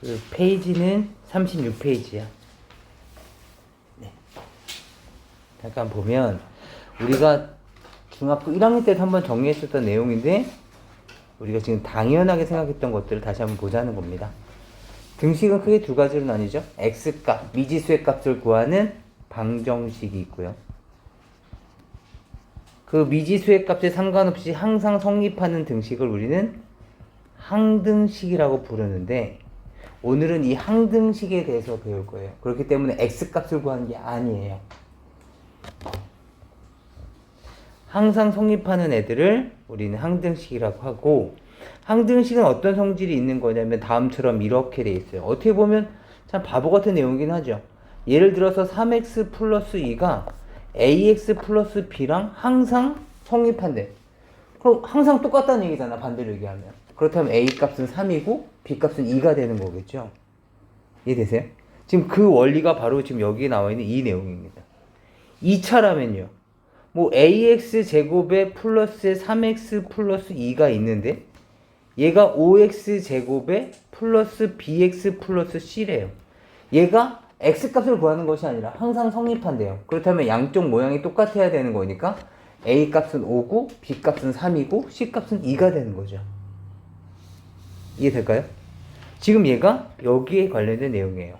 그 페이지는 36페이지야. 네. 잠깐 보면 우리가 중학교 1학년 때도 한번 정리했었던 내용인데 우리가 지금 당연하게 생각했던 것들을 다시 한번 보자는 겁니다. 등식은 크게 두 가지로 나뉘죠. x값, 미지수의 값을 구하는 방정식이 있고요. 그 미지수의 값에 상관없이 항상 성립하는 등식을 우리는 항등식이라고 부르는데 오늘은 이 항등식에 대해서 배울 거예요. 그렇기 때문에 x값을 구하는 게 아니에요. 항상 성립하는 애들을 우리는 항등식이라고 하고, 항등식은 어떤 성질이 있는 거냐면 다음처럼 이렇게 돼 있어요. 어떻게 보면 참 바보 같은 내용이긴 하죠. 예를 들어서 3x 플러스 2가 ax 플러스 b랑 항상 성립한대. 그럼 항상 똑같다는 얘기잖아, 반대로 얘기하면. 그렇다면 a 값은 3이고 b 값은 2가 되는 거겠죠. 이해되세요? 지금 그 원리가 바로 지금 여기에 나와 있는 이 내용입니다. 2차라면요. 뭐 ax 제곱에 플러스에 3x 플러스 2가 있는데 얘가 5x 제곱에 플러스 bx 플러스 c래요. 얘가 x값을 구하는 것이 아니라 항상 성립한대요. 그렇다면 양쪽 모양이 똑같아야 되는 거니까 a값은 5고 b값은 3이고 c값은 2가 되는 거죠. 이해될까요? 지금 얘가 여기에 관련된 내용이에요.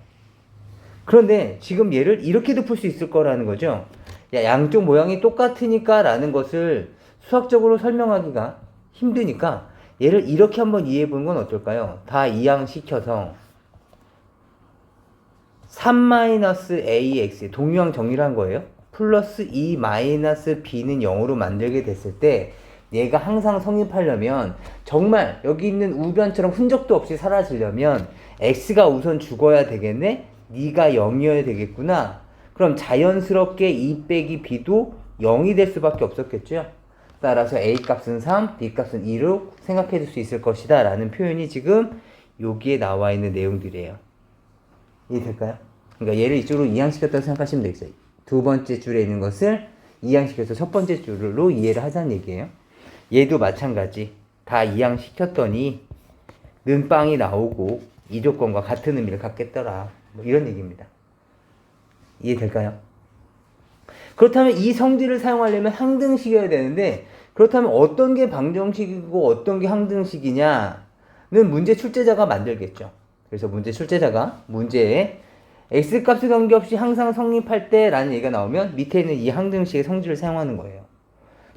그런데 지금 얘를 이렇게도 풀 수 있을 거라는 거죠. 야, 양쪽 모양이 똑같으니까 라는 것을 수학적으로 설명하기가 힘드니까 얘를 이렇게 한번 이해해 보는 건 어떨까요? 다 이항시켜서 3-ax 동유항 정리를 한 거예요. 플러스 2-b는 0으로 만들게 됐을 때 얘가 항상 성립하려면 정말 여기 있는 우변처럼 흔적도 없이 사라지려면 x가 우선 죽어야 되겠네? 네가 0이어야 되겠구나. 그럼 자연스럽게 2 빼기 b도 0이 될 수밖에 없었겠죠. 따라서 a 값은 3, b 값은 2로 생각해 줄 수 있을 것이다 라는 표현이 지금 여기에 나와 있는 내용들이에요. 이해될까요? 그러니까 얘를 이쪽으로 이항시켰다고 생각하시면 되겠어요. 두 번째 줄에 있는 것을 이항시켜서 첫 번째 줄로 이해를 하자는 얘기예요. 얘도 마찬가지. 다 이항시켰더니 는빵이 나오고 이 조건과 같은 의미를 갖겠더라. 뭐 이런 얘기입니다. 이해될까요? 그렇다면 이 성질을 사용하려면 항등식이어야 되는데 그렇다면 어떤 게 방정식이고 어떤 게 항등식이냐는 문제 출제자가 만들겠죠. 그래서 문제 출제자가 문제에 x값에 관계없이 항상 성립할 때 라는 얘기가 나오면 밑에 있는 이 항등식의 성질을 사용하는 거예요.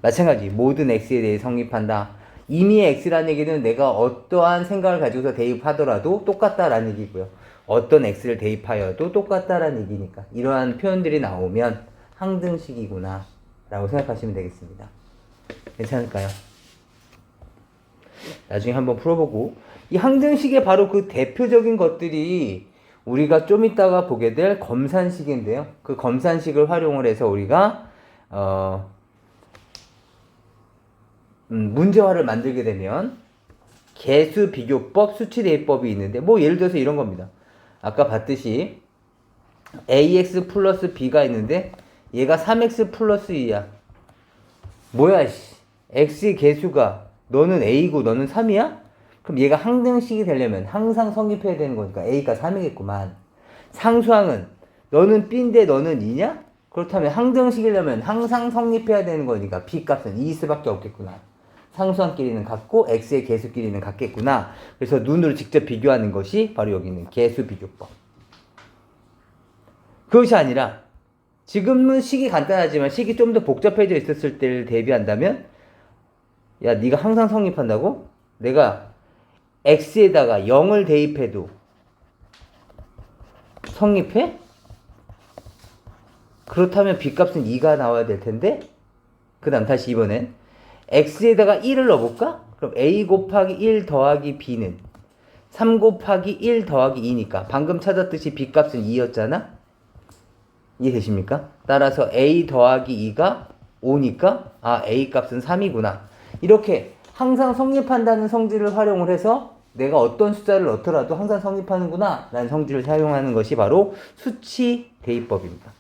마찬가지 모든 x에 대해 성립한다. 이미 x라는 얘기는 내가 어떠한 생각을 가지고서 대입하더라도 똑같다라는 얘기고요. 어떤 x를 대입하여도 똑같다라는 얘기니까 이러한 표현들이 나오면 항등식이구나 라고 생각하시면 되겠습니다. 괜찮을까요? 나중에 한번 풀어보고 이 항등식의 바로 그 대표적인 것들이 우리가 좀 이따가 보게 될 검산식인데요. 그 검산식을 활용을 해서 우리가 문제화를 만들게 되면 개수 비교법, 수치 대입법이 있는데 뭐 예를 들어서 이런 겁니다. 아까 봤듯이 ax 플러스 b가 있는데 얘가 3x 플러스 2야. 뭐야 씨. x의 개수가 너는 a고 너는 3이야? 그럼 얘가 항등식이 되려면 항상 성립해야 되는 거니까 a가 3이겠구만. 상수항은 너는 b인데 너는 2냐? 그렇다면 항등식이려면 항상 성립해야 되는 거니까 b 값은 2일 수밖에 없겠구나. 상수항끼리는 같고 x의 개수끼리는 같겠구나. 그래서 눈으로 직접 비교하는 것이 바로 여기 있는 개수 비교법. 그것이 아니라 지금은 식이 간단하지만 식이 좀 더 복잡해져 있었을 때를 대비한다면 야 네가 항상 성립한다고? 내가 x에다가 0을 대입해도 성립해? 그렇다면 b값은 2가 나와야 될 텐데 그 다음 다시 이번엔 x에다가 1을 넣어볼까? 그럼 a 곱하기 1 더하기 b는 3 곱하기 1 더하기 2니까 방금 찾았듯이 b값은 2였잖아? 이해되십니까? 따라서 a 더하기 2가 5니까 아 a 값은 3이구나. 이렇게 항상 성립한다는 성질을 활용을 해서 내가 어떤 숫자를 넣더라도 항상 성립하는구나 라는 성질을 사용하는 것이 바로 수치 대입법입니다.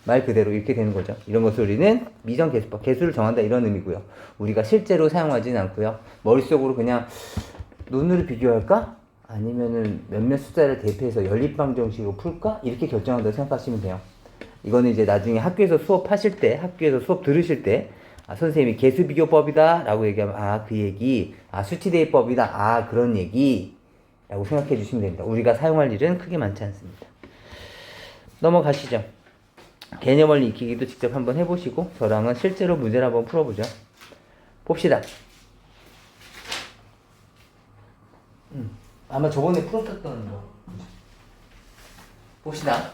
말 그대로 이렇게 되는 거죠. 이런 것을 우리는 미정개수법, 개수를 정한다 이런 의미고요. 우리가 실제로 사용하지는 않고요. 머릿속으로 그냥 눈으로 비교할까? 아니면은 몇몇 숫자를 대입해서 연립방정식으로 풀까? 이렇게 결정한다고 생각하시면 돼요. 이거는 이제 나중에 학교에서 수업하실 때, 학교에서 수업 들으실 때, 아, 선생님이 개수비교법이다 라고 얘기하면, 아, 그 얘기, 아, 수치대입법이다, 아, 그런 얘기 라고 생각해 주시면 됩니다. 우리가 사용할 일은 크게 많지 않습니다. 넘어가시죠. 개념원리 익히기도 직접 한번 해보시고 저랑은 실제로 문제를 한번 풀어보죠. 봅시다. 아마 저번에 풀었었던 거. 봅시다.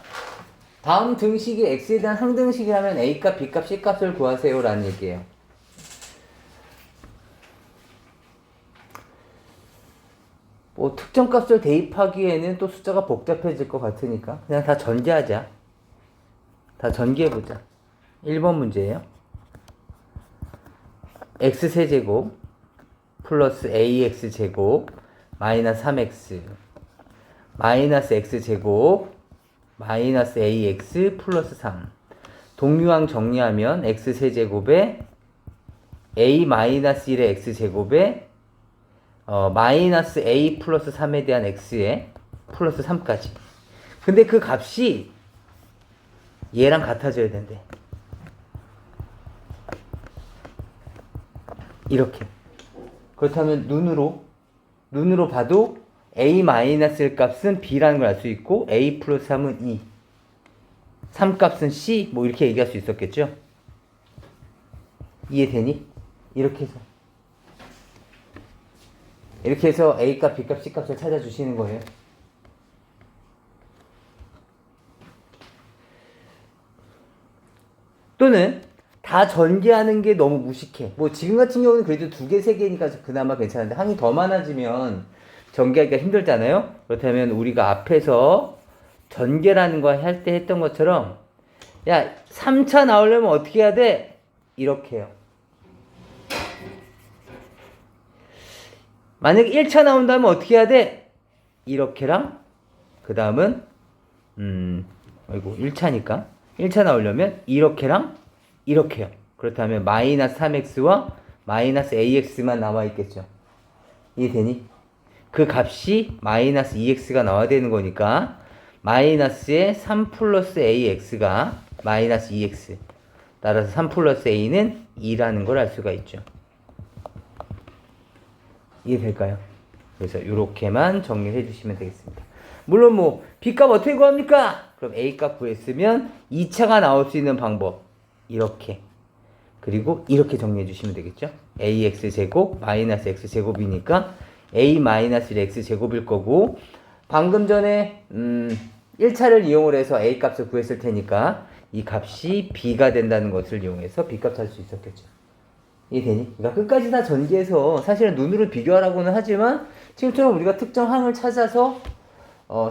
다음 등식이 x에 대한 항등식이라면 a값, b값, c값을 구하세요 라는 얘기예요. 뭐 특정 값을 대입하기에는 또 숫자가 복잡해질 것 같으니까 그냥 다 전개하자. 다 전개해보자. 1번 문제예요. x세제곱 플러스 ax제곱 마이너스 3x 마이너스 x제곱 마이너스 ax 플러스 3 동류항 정리하면 x세제곱에 a 마이너스 1의 x제곱에 마이너스 a 플러스 3에 대한 x에 플러스 3까지. 근데 그 값이 얘랑 같아져야 된대. 이렇게. 그렇다면 눈으로 봐도 a 마이너스 1 값은 b라는 걸 알 수 있고 a 플러스 3은 2, 3 값은 c, 뭐 이렇게 얘기할 수 있었겠죠? 이해되니? 이렇게 해서 a 값, b 값, c 값을 찾아주시는 거예요. 또는 다 전개하는 게 너무 무식해. 뭐 지금 같은 경우는 그래도 2개, 3개니까 그나마 괜찮은데 항이 더 많아지면 전개하기가 힘들잖아요. 그렇다면 우리가 앞에서 전개라는 거 할 때 했던 것처럼 야 3차 나오려면 어떻게 해야 돼? 이렇게 해요. 만약에 1차 나온다면 어떻게 해야 돼? 이렇게랑 그 다음은 아이고 1차니까 1차 나오려면 이렇게랑 이렇게요. 그렇다면 마이너스 3x와 마이너스 ax만 나와 있겠죠. 이해되니? 그 값이 마이너스 2x가 나와야 되는 거니까 마이너스에 3 플러스 ax가 마이너스 2x 따라서 3 플러스 a는 2라는 걸 알 수가 있죠. 이해될까요? 그래서 이렇게만 정리해 주시면 되겠습니다. 물론 뭐 b값 어떻게 구합니까? 그럼 a값 구했으면 2차가 나올 수 있는 방법 이렇게 그리고 이렇게 정리해 주시면 되겠죠. ax제곱 마이너스 x제곱이니까 a 마이너스 1x제곱일 거고 방금 전에 1차를 이용을 해서 a값을 구했을 테니까 이 값이 b가 된다는 것을 이용해서 b값 찾을 수 있었겠죠. 이해되니? 그러니까 끝까지 다 전개해서 사실은 눈으로 비교하라고는 하지만 지금처럼 우리가 특정 항을 찾아서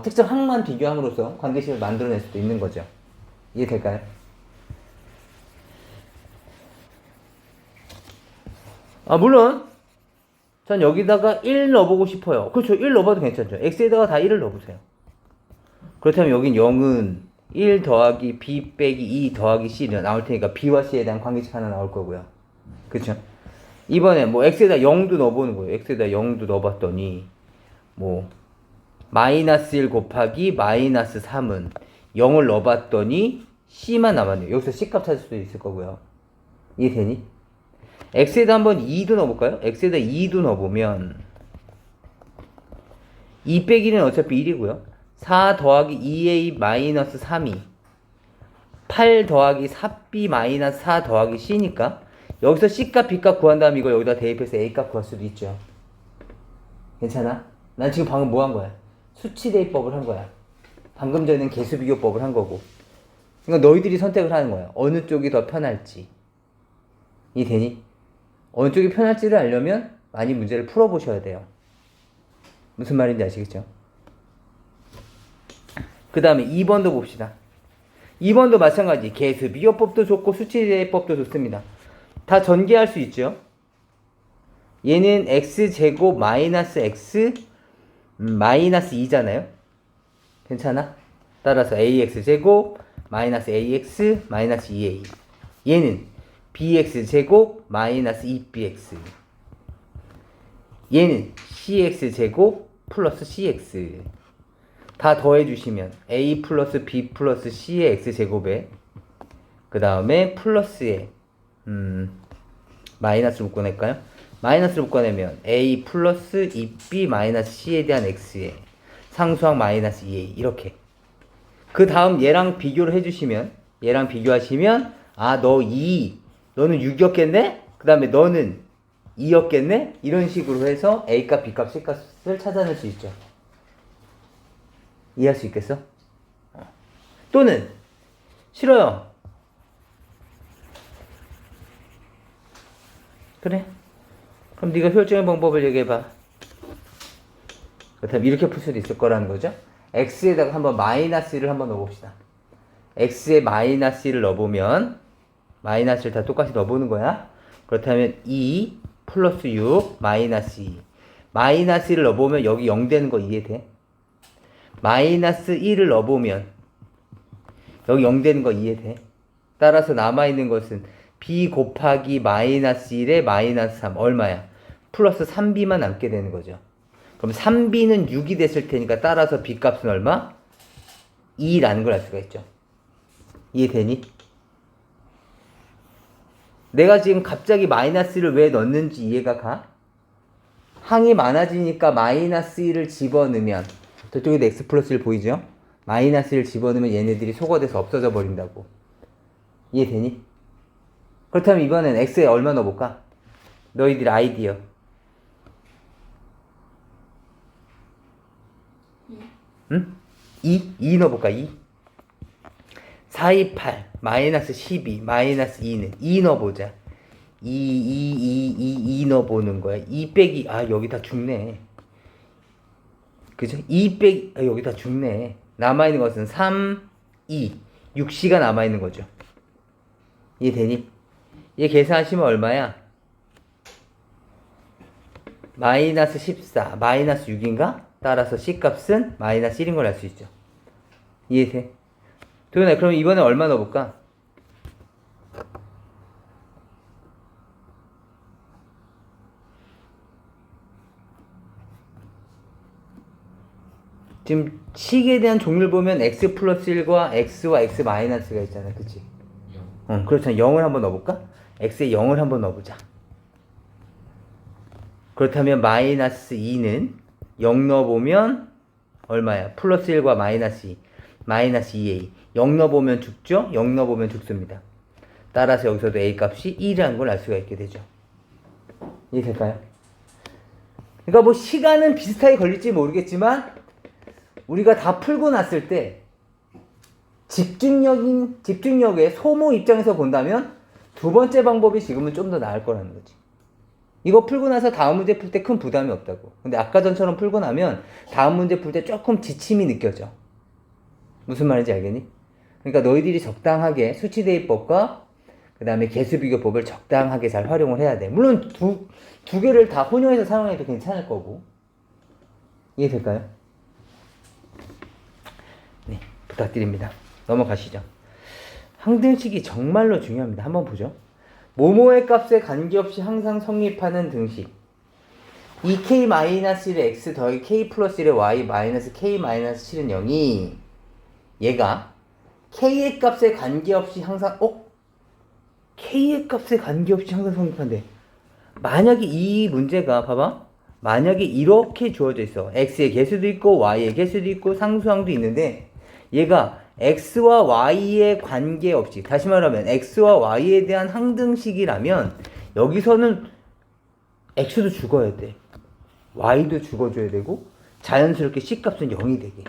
특정 항만 비교함으로써 관계식을 만들어낼 수도 있는 거죠. 이해될까요? 물론 전 여기다가 1 넣어보고 싶어요. 그렇죠. 1 넣어봐도 괜찮죠. x에다가 다 1을 넣어보세요. 그렇다면 여긴 0은 1 더하기 b 빼기 2 더하기 c 나올 테니까 b와 c에 대한 관계식 하나 나올 거고요. 그쵸? 이번에 뭐 x에다 0도 넣어보는 거예요. x에다 0도 넣어봤더니 뭐 마이너스 1 곱하기 마이너스 3은 0을 넣어봤더니 c만 남았네요. 여기서 c값 찾을 수도 있을 거고요. 이해되니? x에다 한번 2도 넣어볼까요? x에다 2도 넣어보면 2 빼기는 어차피 1이고요. 4 더하기 2a 마이너스 3이 8 더하기 4b 마이너스 4 더하기 c니까 여기서 c값, b값 구한 다음 이걸 여기다 대입해서 a값 구할 수도 있죠. 괜찮아? 난 지금 방금 뭐 한 거야? 수치대입법을 한 거야. 방금 전에는 개수비교법을 한 거고. 그러니까 너희들이 선택을 하는 거야. 어느 쪽이 더 편할지. 이해되니? 어느 쪽이 편할지를 알려면 많이 문제를 풀어보셔야 돼요. 무슨 말인지 아시겠죠? 그 다음에 2번도 봅시다. 2번도 마찬가지. 개수비교법도 좋고 수치대입법도 좋습니다. 다 전개할 수 있죠. 얘는 x제곱 마이너스 x 마이너스 2잖아요. 괜찮아? 따라서 ax제곱 마이너스 ax 마이너스 2a 얘는 bx제곱 마이너스 2bx 얘는 cx제곱 플러스 cx 다 더해주시면 a 플러스 b 플러스 c의 x제곱에 그 다음에 플러스에 마이너스를 묶어낼까요? 마이너스를 묶어내면 a 플러스 2b 마이너스 c에 대한 x에 상수항 마이너스 2a 이렇게 그 다음 얘랑 비교를 해주시면 얘랑 비교하시면 아 너 2, 너는 6이었겠네? 그 다음에 너는 2였겠네? 이런 식으로 해서 A값, B값, C값을 찾아낼 수 있죠. 이해할 수 있겠어? 또는 싫어요. 그래? 그럼 네가 효율적인 방법을 얘기해봐. 그렇다면 이렇게 풀 수도 있을 거라는 거죠. X에다가 한번 마이너스를 한번 넣어봅시다. X에 마이너스를 넣어보면 마이너스를 다 똑같이 넣어보는 거야. 그렇다면 2 플러스 6 마이너스 2 마이너스 1을 넣어보면 여기 0 되는 거 이해돼? 마이너스 1을 넣어보면 여기 0 되는 거 이해돼? 따라서 남아있는 것은 b 곱하기 마이너스 1에 마이너스 3 얼마야? 플러스 3b만 남게 되는 거죠. 그럼 3b는 6이 됐을 테니까 따라서 b 값은 얼마? 2라는 걸 알 수가 있죠. 이해되니? 내가 지금 갑자기 마이너스를 왜 넣는지 이해가 가? 항이 많아지니까 마이너스 1을 집어넣으면 저쪽에도 x 플러스 1 보이죠? 마이너스 1을 집어넣으면 얘네들이 소거돼서 없어져 버린다고. 이해되니? 그렇다면 이번엔 x에 얼마 넣어볼까? 너희들 아이디어. 응? 2 넣어볼까? 2 4, 2, 8 마이너스 12 마이너스 2는 2 넣어보자. 2 넣어보는 거야. 2 빼기 여기 다 죽네. 그죠? 2 빼기 여기 다 죽네. 남아있는 것은 3, 2 6c가 남아있는 거죠. 이해되니? 얘 계산하시면 얼마야? 마이너스 14 마이너스 6인가? 따라서 c값은 마이너스 1인 걸 알 수 있죠. 이해돼? 도현아, 그럼 이번에 얼마 넣어볼까? 지금 식에 대한 종류를 보면 x 플러스 1과 x와 x 마이너스가 있잖아. 그치? 그렇잖아. 0을 한번 넣어볼까? x에 0을 한번 넣어보자. 그렇다면 마이너스 2는 0 넣어보면 얼마야? 플러스 1과 마이너스 2 마이너스 2a 0 넣어보면 죽죠? 0 넣어보면 죽습니다. 따라서 여기서도 a 값이 1이라는 걸 알 수가 있게 되죠. 이해될까요? 그러니까 뭐 시간은 비슷하게 걸릴지 모르겠지만 우리가 다 풀고 났을 때 집중력의 소모 입장에서 본다면 두 번째 방법이 지금은 좀 더 나을 거라는 거지. 이거 풀고 나서 다음 문제 풀 때 큰 부담이 없다고. 근데 아까 전처럼 풀고 나면 다음 문제 풀 때 조금 지침이 느껴져. 무슨 말인지 알겠니? 그러니까 너희들이 적당하게 수치대입법과 그 다음에 개수비교법을 적당하게 잘 활용을 해야 돼. 물론 두 개를 다 혼용해서 사용해도 괜찮을 거고. 이해될까요? 네, 부탁드립니다. 넘어가시죠. 항등식이 정말로 중요합니다. 한번 보죠. 모모의 값에 관계없이 항상 성립하는 등식. 2k-1의 x 더하기 k 플러스 1의 y 마이너스 k-7은 0이 얘가 k의 값에 관계없이 항상 k의 값에 관계없이 항상 성립한대. 만약에 이 문제가 봐봐. 만약에 이렇게 주어져 있어. x의 개수도 있고 y의 개수도 있고 상수항도 있는데 얘가 x와 y에 관계없이, 다시 말하면 x와 y에 대한 항등식이라면 여기서는 x도 죽어야 돼. y도 죽어줘야 되고 자연스럽게 c값은 0이 되게.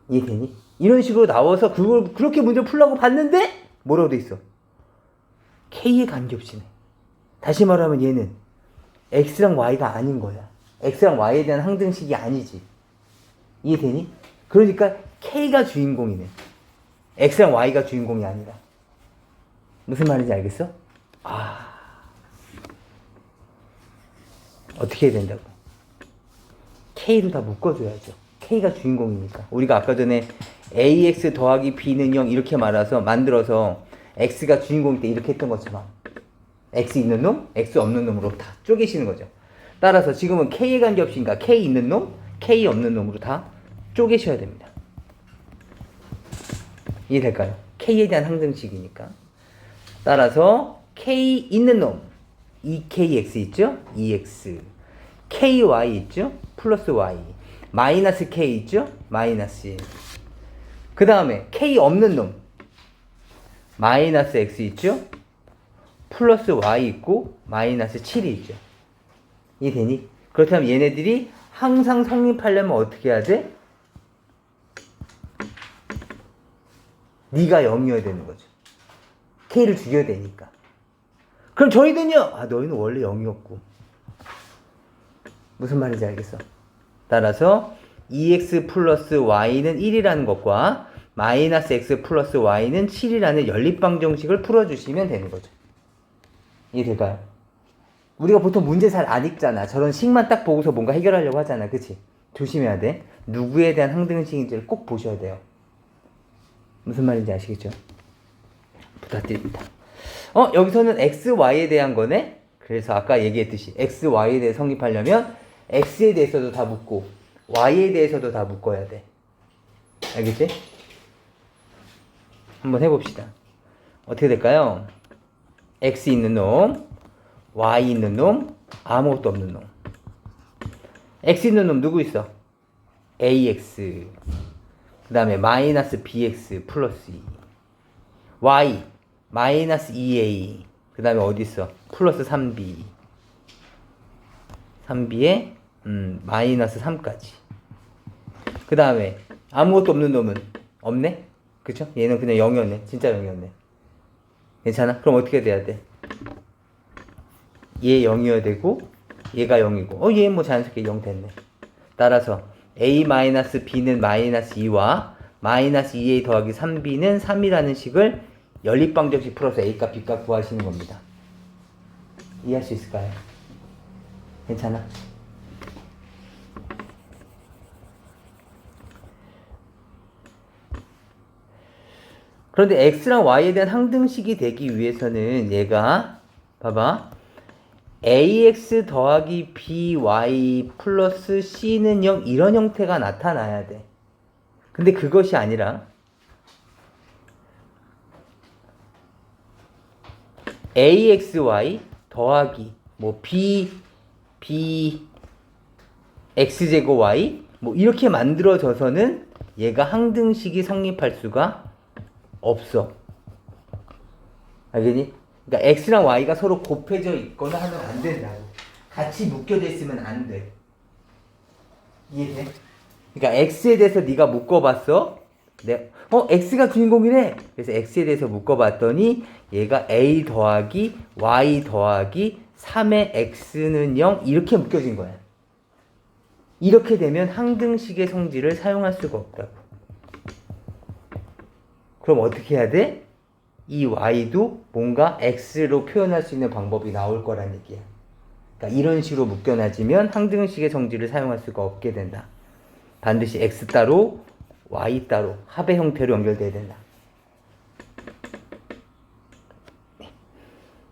이해되니? 이런 식으로 나와서 그걸 그렇게 문제 풀라고 봤는데 뭐라고 돼 있어? k에 관계없이네. 다시 말하면 얘는 x랑 y가 아닌 거야. x랑 y에 대한 항등식이 아니지. 이해되니? 그러니까 k가 주인공이네. x랑 y가 주인공이 아니라. 무슨 말인지 알겠어? 어떻게 해야 된다고? k로 다 묶어줘야죠. k가 주인공이니까. 우리가 아까 전에 ax 더하기 b는 0 이렇게 만들어서 x가 주인공일 때 이렇게 했던 것처럼 x 있는 놈, x 없는 놈으로 다 쪼개시는 거죠. 따라서 지금은 K에 관계없이니까 K 있는 놈, K 없는 놈으로 다 쪼개셔야 됩니다. 이해될까요? K에 대한 항등식이니까. 따라서 K 있는 놈, EKX 있죠? EX. KY 있죠? 플러스 Y. 마이너스 K 있죠? 마이너스 1. 그 다음에 K 없는 놈, 마이너스 X 있죠? 플러스 Y 있고 마이너스 7이 있죠. 이해되니? 그렇다면 얘네들이 항상 성립하려면 어떻게 해야 돼? 네가 0이어야 되는 거죠. K를 죽여야 되니까. 그럼 저희는요? 아, 너희는 원래 0이었고. 무슨 말인지 알겠어? 따라서 EX 플러스 Y는 1이라는 것과 마이너스 X 플러스 Y는 7이라는 연립방정식을 풀어주시면 되는 거죠. 이해될까요? 우리가 보통 문제 잘 안 읽잖아. 저런 식만 딱 보고서 뭔가 해결하려고 하잖아. 그치? 조심해야 돼. 누구에 대한 항등식인지를 꼭 보셔야 돼요. 무슨 말인지 아시겠죠? 부탁드립니다. 여기서는 X, Y에 대한 거네? 그래서 아까 얘기했듯이 X, Y에 대해 성립하려면 X에 대해서도 다 묻고 Y에 대해서도 다 묶어야 돼. 알겠지? 한번 해봅시다. 어떻게 될까요? X 있는 놈, Y 있는 놈, 아무것도 없는 놈. X 있는 놈 누구 있어? AX. 그 다음에 마이너스 BX 플러스 2. Y 마이너스 2A. 그 다음에 어디 있어? 플러스 3B. 3B에 마이너스 3까지. 그 다음에 아무것도 없는 놈은 없네? 그쵸? 얘는 그냥 0이었네. 진짜 0이었네. 괜찮아? 그럼 어떻게 돼야 돼? 얘 0이어야 되고 얘가 0이고 얘 뭐 자연스럽게 0 됐네. 따라서 A-B는 마이너스 2와 마이너스 2A 더하기 3B는 3이라는 식을 연립방정식 풀어서 A값, B값 구하시는 겁니다. 이해할 수 있을까요? 괜찮아? 그런데 X랑 Y에 대한 항등식이 되기 위해서는 얘가 봐봐 AX 더하기 BY 플러스 C는 0 이런 형태가 나타나야 돼. 근데 그것이 아니라 AXY 더하기 뭐 X제곱 Y 뭐 이렇게 만들어져서는 얘가 항등식이 성립할 수가 없어. 알겠니? 그러니까 X랑 Y가 서로 곱해져 있거나 하면 안 된다고. 같이 묶여져 있으면 안 돼. 이해돼? 그러니까 X에 대해서 네가 묶어봤어. X가 주인공이래. 그래서 X에 대해서 묶어봤더니 얘가 A 더하기 Y 더하기 3의 X는 0 이렇게 묶여진 거야. 이렇게 되면 항등식의 성질을 사용할 수가 없다고. 그럼 어떻게 해야 돼? 이 Y도 뭔가 X로 표현할 수 있는 방법이 나올 거란 얘기야. 그러니까 이런 식으로 묶여놔지면 항등식의 성질을 사용할 수가 없게 된다. 반드시 X 따로 Y 따로 합의 형태로 연결돼야 된다.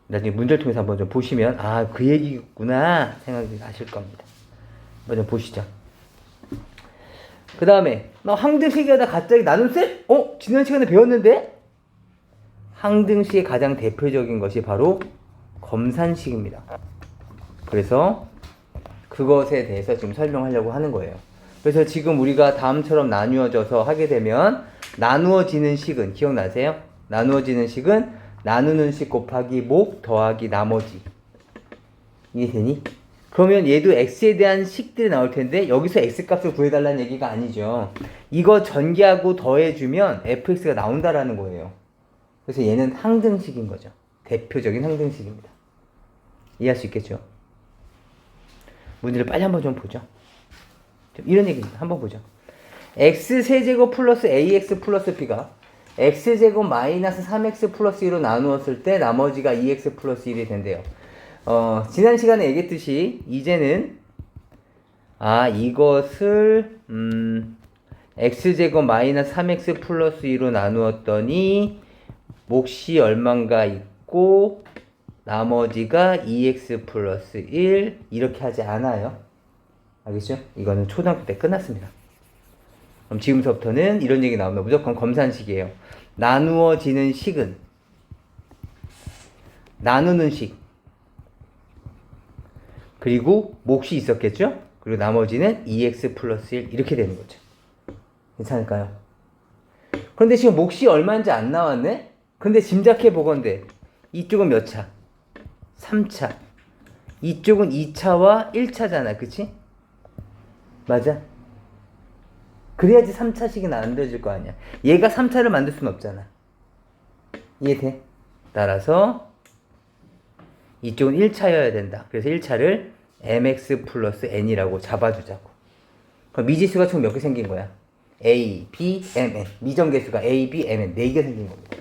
나중에 문제를 통해서 한번 좀 보시면 아, 그 얘기구나 생각이 나실 겁니다. 한번 좀 보시죠. 그 다음에 항등식에다 갑자기 나눗셈? 지난 시간에 배웠는데? 항등식의 가장 대표적인 것이 바로 검산식입니다. 그래서 그것에 대해서 지금 설명하려고 하는 거예요. 그래서 지금 우리가 다음처럼 나누어져서 하게 되면 나누어지는 식은 기억나세요? 나누어지는 식은 나누는 식 곱하기 목 더하기 나머지. 이해되니? 그러면 얘도 x에 대한 식들이 나올 텐데 여기서 x값을 구해달라는 얘기가 아니죠. 이거 전개하고 더해주면 fx가 나온다라는 거예요. 그래서 얘는 항등식인 거죠. 대표적인 항등식입니다. 이해할 수 있겠죠? 문제를 빨리 한번 좀 보죠. 이런 얘기입니다. 한번 보죠. x세제곱 플러스 ax 플러스 b가 x제곱 마이너스 3x 플러스 1로 나누었을 때 나머지가 2x 플러스 1이 된대요. 지난 시간에 얘기했듯이 이제는 이것을 x제곱 마이너스 3x 플러스 2로 나누었더니 몫이 얼만가 있고 나머지가 2x 플러스 1 이렇게 하지 않아요. 알겠죠? 이거는 초등학교 때 끝났습니다. 그럼 지금서부터는 이런 얘기 나오면 무조건 검산식이에요. 나누어지는 식은 나누는 식 그리고 몫이 있었겠죠? 그리고 나머지는 2x 플러스 1 이렇게 되는 거죠. 괜찮을까요? 그런데 지금 몫이 얼마인지 안 나왔네? 근데 짐작해 보건대 이쪽은 몇 차? 3차. 이쪽은 2차와 1차잖아. 그치? 맞아? 그래야지 3차식이 만들어질 거 아니야. 얘가 3차를 만들 수는 없잖아. 이해돼? 따라서 이쪽은 1차여야 된다. 그래서 1차를 mx 플러스 n이라고 잡아주자고. 그럼 미지수가 총 몇 개 생긴 거야? a, b, mn. 미정계수가 a, b, mn 4개 생긴 겁니다.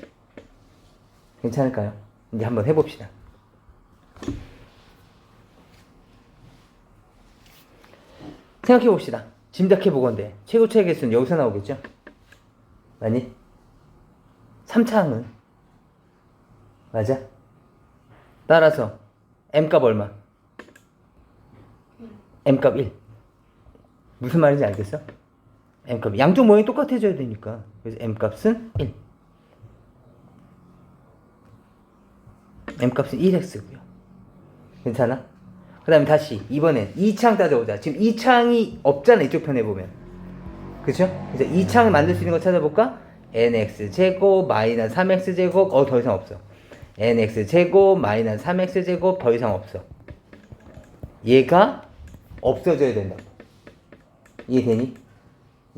괜찮을까요? 이제 한번 해봅시다. 생각해봅시다. 짐작해보건대 최고차의 개수는 여기서 나오겠죠? 아니? 3차항은? 맞아? 따라서 m값 얼마? m값 1. 무슨 말인지 알겠어? m값 양쪽 모양이 똑같아져야 되니까. 그래서 m값은 1. m값은 1x고요. 괜찮아? 그 다음에 다시 이번엔 2차항 따져보자. 지금 2차항이 없잖아. 이쪽 편에 보면. 그쵸? 그래서 2차항을 만들 수 있는 거 찾아볼까? nx제곱 마이너스 3x제곱 더 이상 없어. nx제곱 마이너스 3x제곱 더 이상 없어. 얘가 없어져야 된다고. 이해되니?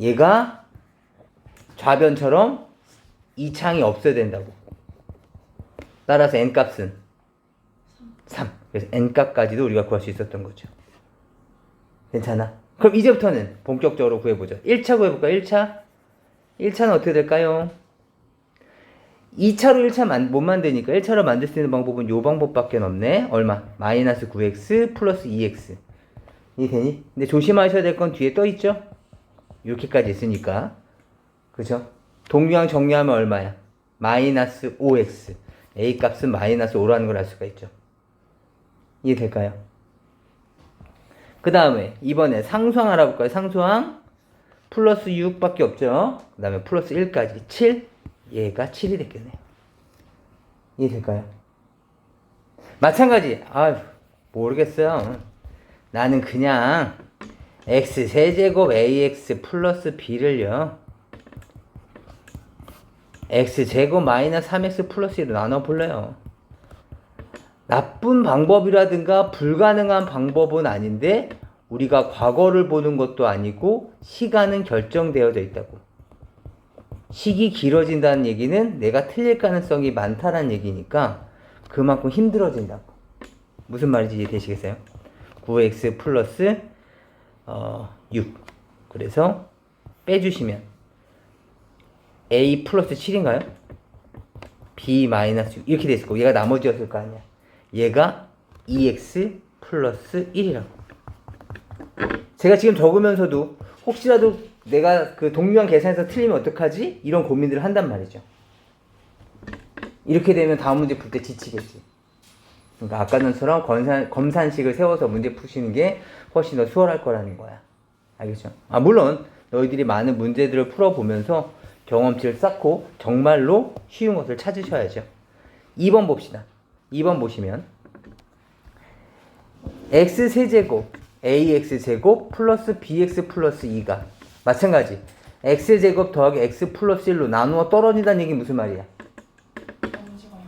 얘가 좌변처럼 2차항이 없어야 된다고. 따라서 n값은 3. 그래서 n값까지도 우리가 구할 수 있었던 거죠. 괜찮아? 그럼 이제부터는 본격적으로 구해보죠. 1차 구해볼까? 1차? 1차는 어떻게 될까요? 2차로 1차 못 만드니까 1차로 만들 수 있는 방법은 요 방법밖에 없네. 얼마? 마이너스 9x 플러스 2x. 이해되니? 근데 조심하셔야 될 건 뒤에 떠있죠? 이렇게까지 있으니까. 그죠? 동류항 정리하면 얼마야? 마이너스 5x. a 값은 마이너스 5라는 걸 알 수가 있죠. 이해될까요? 그 다음에 이번에 상수항 알아볼까요? 상수항 플러스 6밖에 없죠. 그 다음에 플러스 1까지 7. 얘가 7이 됐겠네요. 이해될까요? 마찬가지. 모르겠어요. 나는 그냥 x 세제곱 ax 플러스 b를요 x제곱 마이너스 3x 플러스 1로 나눠볼래요. 나쁜 방법이라든가 불가능한 방법은 아닌데 우리가 과거를 보는 것도 아니고 시간은 결정되어져 있다고. 식이 길어진다는 얘기는 내가 틀릴 가능성이 많다는 얘기니까 그만큼 힘들어진다고. 무슨 말인지 이해되시겠어요? 9x 플러스 6. 그래서 빼주시면 a 플러스 7인가요? b 마이너스 6 이렇게 됐을 거고 얘가 나머지였을 거 아니야. 얘가 2x 플러스 1이라고. 제가 지금 적으면서도 혹시라도 내가 그 동류항 계산해서 틀리면 어떡하지? 이런 고민들을 한단 말이죠. 이렇게 되면 다음 문제 풀 때 지치겠지. 그러니까 아까처럼 검산식을 세워서 문제 푸시는 게 훨씬 더 수월할 거라는 거야. 알겠죠? 물론 너희들이 많은 문제들을 풀어보면서 경험치를 쌓고 정말로 쉬운 것을 찾으셔야죠. 2번 봅시다. 2번 보시면 x세제곱 ax제곱 플러스 bx 플러스 2가 마찬가지 x제곱 더하기 x 플러스 1로 나누어 떨어진다는 얘기 무슨 말이야?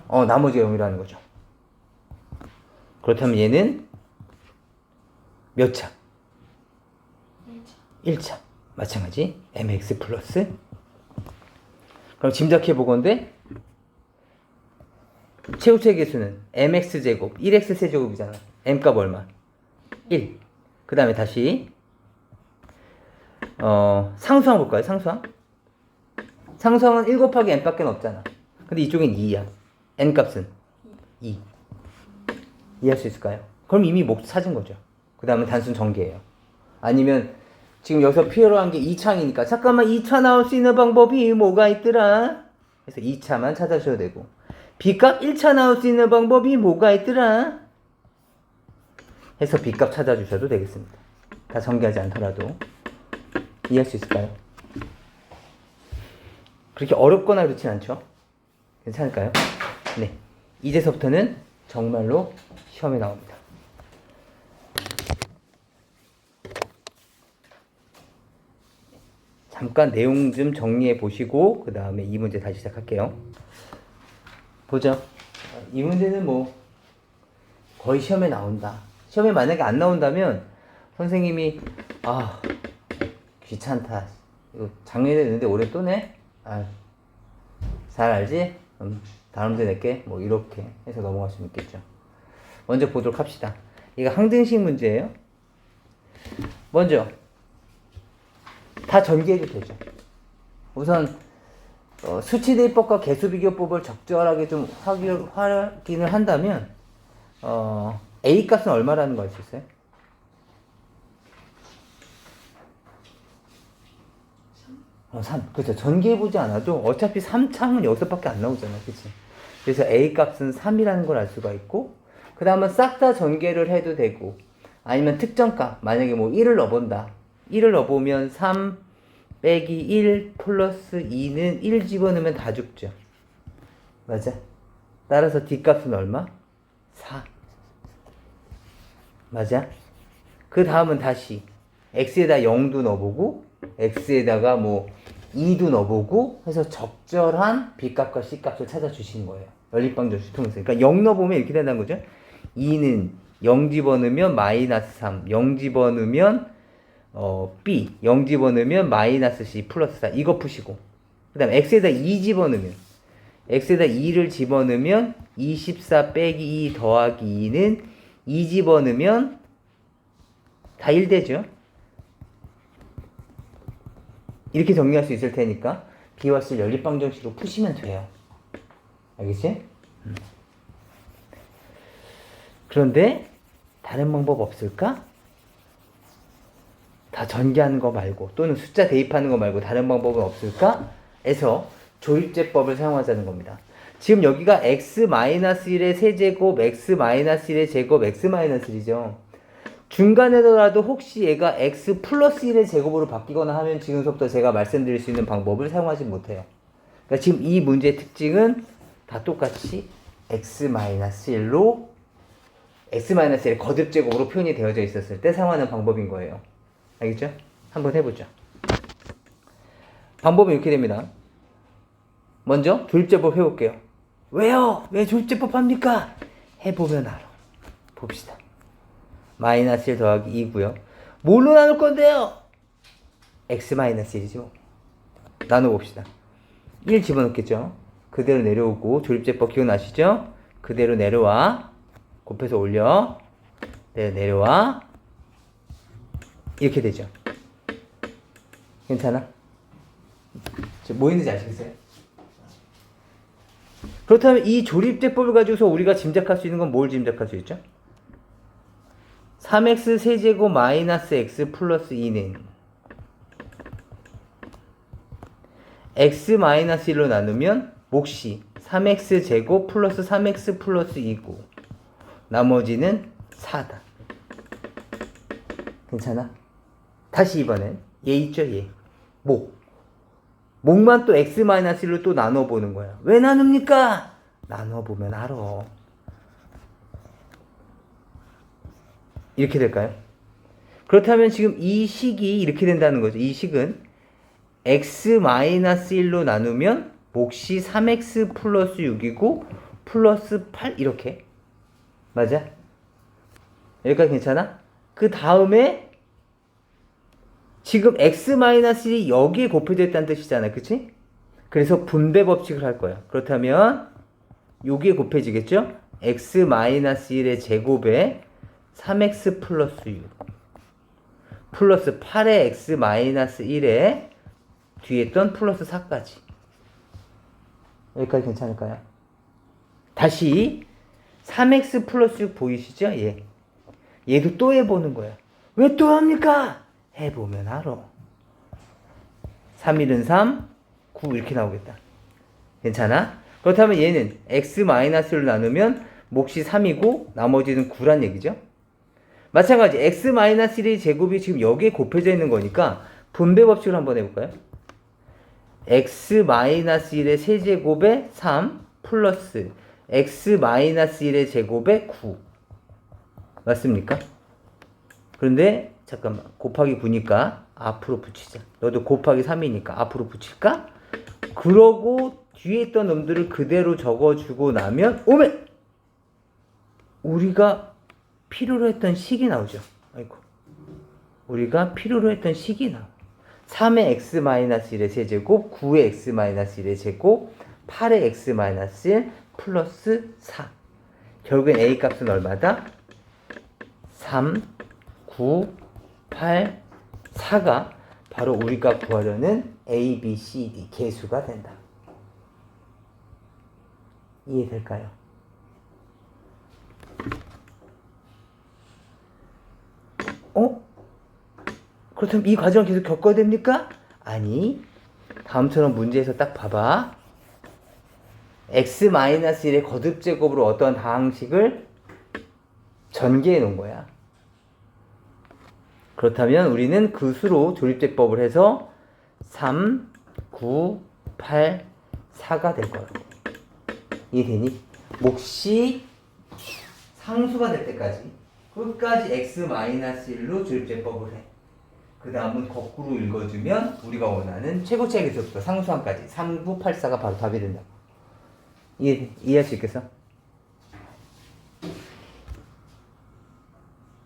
나머지가 0이라는 거죠. 그렇다면 얘는 몇 차? 1차. 마찬가지 mx 플러스. 그럼 짐작해 보건데 최고차의 개수는 mx제곱 1x 세제곱이잖아. m값 얼마? 1. 그 다음에 다시 상수항 볼까요? 상수항? 상수항은 1 곱하기 n밖에 없잖아. 근데 이쪽엔 2야. n값은 2. 이해할 수 있을까요? 그럼 이미 몫 찾은 거죠. 그 다음에 단순 전개예요. 아니면 지금 여기서 필요한 게 2차항이니까 잠깐만 2차 나올 수 있는 방법이 뭐가 있더라? 그래서 2차만 찾아주셔도 되고 B값 1차 나올 수 있는 방법이 뭐가 있더라? 해서 B값 찾아주셔도 되겠습니다. 다 전개하지 않더라도. 이해할 수 있을까요? 그렇게 어렵거나 그렇진 않죠? 괜찮을까요? 네. 이제서부터는 정말로 시험에 나옵니다. 잠깐 내용 좀 정리해 보시고 그 다음에 이 문제 다시 시작할게요. 보죠. 이 문제는 뭐 거의 시험에 나온다. 시험에 만약에 안 나온다면 선생님이 귀찮다. 이거 작년에 냈는데 올해 또 내? 잘 알지? 다음 문제 낼게. 뭐 이렇게 해서 넘어갈 수 있겠죠. 먼저 보도록 합시다. 이거 항등식 문제예요. 먼저 다 전개해도 되죠. 우선 수치대입법과 개수비교법을 적절하게 좀 확인을 한다면 A 값은 얼마라는 거 알 수 있어요? 3. 그렇죠. 전개해보지 않아도 어차피 3창은 여기서밖에 안 나오잖아. 그치? 그래서 A 값은 3이라는 걸 알 수가 있고, 그 다음은 싹 다 전개를 해도 되고, 아니면 특정값, 만약에 뭐 1을 넣어본다. 1을 넣어보면 3 빼기 1 플러스 2는 1 집어넣으면 다 죽죠. 맞아? 따라서 D값은 얼마? 4. 맞아? 그 다음은 다시 X에다 0도 넣어보고, X에다가 뭐 2도 넣어보고 해서 적절한 B값과 C값을 찾아주시는 거예요. 연립방정식 통해서. 그러니까 0 넣어보면 이렇게 된다는 거죠. 2는 0 집어넣으면 마이너스 3, 0 집어넣으면 B, 0 집어넣으면 마이너스 C 플러스 4. 이거 푸시고. 그 다음 X에다 2 집어넣으면 X에다 2를 집어넣으면 24 빼기 2 더하기 2는 2 집어넣으면 다 1 되죠. 이렇게 정리할 수 있을 테니까 B와 C를 연립방정식으로 푸시면 돼요. 알겠지? 그런데 다른 방법 없을까? 다 전개하는 거 말고 또는 숫자 대입하는 거 말고 다른 방법은 없을까? 해서 조립제법을 사용하자는 겁니다. 지금 여기가 x-1의 세제곱, x-1의 제곱, x-1이죠. 중간에더라도 혹시 얘가 x 플러스 1의 제곱으로 바뀌거나 하면 지금부터 제가 말씀드릴 수 있는 방법을 사용하지 못해요. 그러니까 지금 이 문제의 특징은 다 똑같이 x-1로 x-1의 거듭 제곱으로 표현이 되어져 있었을 때 사용하는 방법인 거예요. 알겠죠? 한번 해보죠. 방법은 이렇게 됩니다. 먼저 조립제법 해볼게요. 왜요? 왜 조립제법 합니까? 해보면 알아. 봅시다. 마이너스 1 더하기 2고요. 뭘로 나눌 건데요? x-1이죠. 나눠봅시다. 1 집어넣겠죠. 그대로 내려오고 조립제법 기억나시죠? 그대로 내려와. 곱해서 올려. 내려와. 이렇게 되죠. 괜찮아? 뭐 있는지 아시겠어요? 그렇다면 이 조립제법을 가지고서 우리가 짐작할 수 있는 건 뭘 짐작할 수 있죠? 3x 세제곱 마이너스 x 플러스 2는 x 마이너스 1로 나누면 몫이 3x 제곱 플러스 3x 플러스 2고 나머지는 4다. 괜찮아? 다시 이번엔 얘 있죠, 얘. 목만 또 x-1로 또 나눠보는 거야. 왜 나눕니까? 나눠보면 알아. 이렇게 될까요? 그렇다면 지금 이 식이 이렇게 된다는 거죠. 이 식은 x-1로 나누면 몫이 3x 플러스 6이고 플러스 8 이렇게. 맞아? 여기까지 괜찮아? 그 다음에 지금 x-1이 여기에 곱해져 있다는 뜻이잖아. 그치? 그래서 분배 법칙을 할 거야. 그렇다면 여기에 곱해지겠죠? x-1의 제곱에 3x 플러스 6 플러스 8의 x-1에 뒤에 있던 플러스 4까지. 여기까지 괜찮을까요? 다시 3x 플러스 6 보이시죠? 얘도 또 해보는 거야. 왜 또 합니까? 해보면 알아. 3, 1은 3, 9 이렇게 나오겠다. 괜찮아? 그렇다면 얘는 x-1로 나누면 몫이 3이고 나머지는 9란 얘기죠. 마찬가지 x-1의 제곱이 지금 여기에 곱해져 있는 거니까 분배 법칙을 한번 해볼까요? x-1의 세제곱에 3 플러스 x-1의 제곱에 9 맞습니까? 그런데 잠깐만 곱하기 9니까 앞으로 붙이자. 너도 곱하기 3이니까 앞으로 붙일까? 그러고 뒤에 있던 놈들을 그대로 적어주고 나면 오면 우리가 필요로 했던 식이 나오죠. 아이고. 우리가 필요로 했던 식이 나와. 3의 x-1의 세제곱, 9의 x-1의 제곱, 8의 x-1 플러스 4. 결국엔 a 값은 얼마다? 3, 9, 8, 4가 바로 우리가 구하려는 a, b, c, d 개수가 된다. 이해될까요? 그렇다면 이 과정을 계속 겪어야 됩니까? 아니, 다음처럼 문제에서 딱 봐봐. x-1의 거듭제곱으로 어떤 다항식을 전개해 놓은 거야. 그렇다면 우리는 그 수로 조립제법을 해서 3, 9, 8, 4가 될 거라고. 이해되니? 몫이 상수가 될 때까지 끝까지 x-1로 조립제법을 해. 그 다음은 거꾸로 읽어주면 우리가 원하는 최고차의 개수부터 상수항까지 3, 9, 8, 4가 바로 답이 된다고. 이해할 수 있겠어?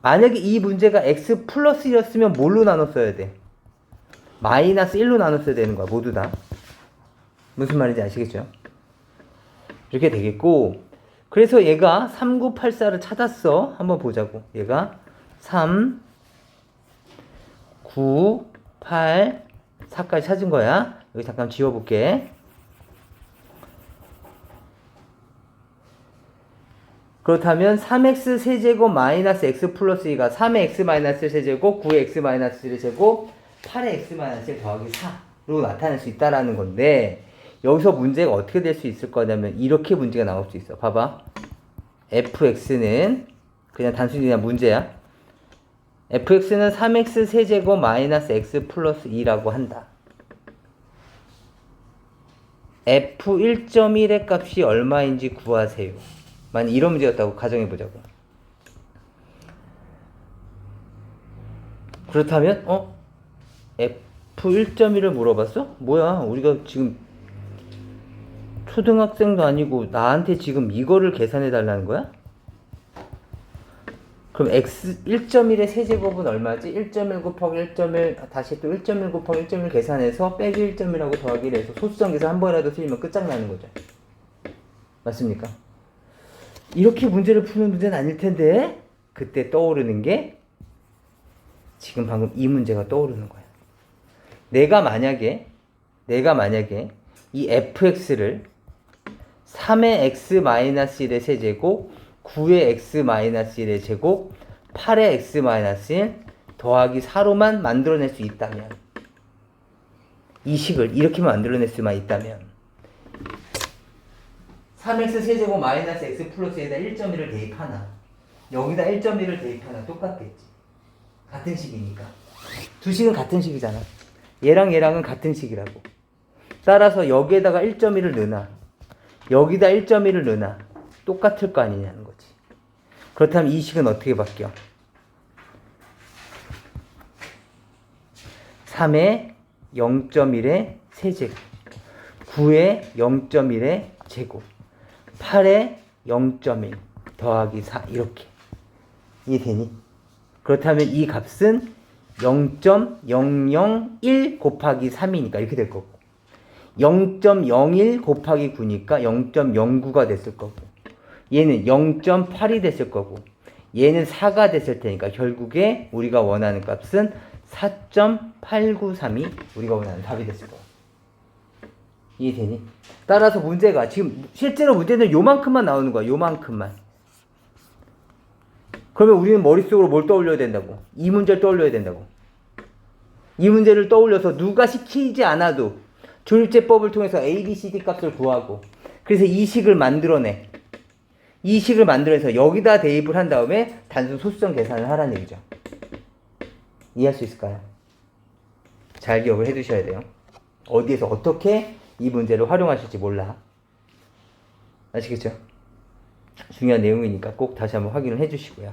만약에 이 문제가 x 플러스 1이었으면 뭘로 나눴어야 돼? 마이너스 1로 나눴어야 되는 거야, 모두 다. 무슨 말인지 아시겠죠? 이렇게 되겠고, 그래서 얘가 3984를 찾았어. 한번 보자고. 얘가 3, 9, 8, 4까지 찾은 거야. 여기 잠깐 지워볼게. 그렇다면 3x 세제곱 마이너스 x 플러스 2가 3의 x 마이너스 세제곱, 9의 x 마이너스 1의 제곱, 8의 x 마이너스 1 더하기 4로 나타낼 수 있다라는 건데, 여기서 문제가 어떻게 될 수 있을 거냐면 이렇게 문제가 나올 수 있어. 봐봐. fx는 그냥 단순히 그냥 문제야. fx는 3x 세제곱 마이너스 x 플러스 2라고 한다. f1.1의 값이 얼마인지 구하세요. 만약 이런 문제였다고 가정해보자고. 그렇다면 f1.1을 물어봤어? 뭐야, 우리가 지금 초등학생도 아니고 나한테 지금 이거를 계산해 달라는 거야? 그럼 x 1.1의 세제곱은 얼마지? 1.1 곱하기 1.1 다시 또 1.1 곱하기 1.1 계산해서 빼기 1.1하고 더하기를 해서 소수점 계산 한 번이라도 틀리면 끝장나는 거죠. 맞습니까? 이렇게 문제를 푸는 문제는 아닐 텐데 그때 떠오르는 게 지금 방금 이 문제가 떠오르는 거야. 내가 만약에 이 fx를 3의 x-1의 세제곱, 9의 x-1의 제곱, 8의 x-1 더하기 4로만 만들어낼 수 있다면, 이 식을 이렇게만 만들어낼 수만 있다면 3x 세제곱 마이너스 x 플러스에다 1.1을 대입하나 여기다 1.1을 대입하나 똑같겠지. 같은 식이니까. 두 식은 같은 식이잖아. 얘랑 얘랑은 같은 식이라고. 따라서 여기에다가 1.1을 넣으나 여기다 1.1을 넣으나 똑같을 거 아니냐는 거지. 그렇다면 이 식은 어떻게 바뀌어? 3의 0.1의 세제곱, 9의 0.1의 제곱, 8의 0.1 더하기 4 이렇게. 이해되니? 그렇다면 이 값은 0.001 곱하기 3이니까 이렇게 될 거고, 0.01 곱하기 9니까 0.09가 됐을 거고, 얘는 0.8이 됐을 거고, 얘는 4가 됐을 테니까 결국에 우리가 원하는 값은 4.893이 우리가 원하는 답이 됐을 거야. 이해되니? 따라서 문제가 지금 실제로 문제는 요만큼만 나오는 거야. 요만큼만. 그러면 우리는 머릿속으로 뭘 떠올려야 된다고? 이 문제를 떠올려야 된다고. 이 문제를 떠올려서 누가 시키지 않아도 조립제법을 통해서 A, B, C, D 값을 구하고, 그래서 이 식을 만들어내. 이 식을 만들어서 여기다 대입을 한 다음에 단순 소수점 계산을 하라는 얘기죠. 이해할 수 있을까요? 잘 기억을 해두셔야 돼요. 어디에서 어떻게 이 문제를 활용하실지 몰라. 아시겠죠? 중요한 내용이니까 꼭 다시 한번 확인을 해주시고요.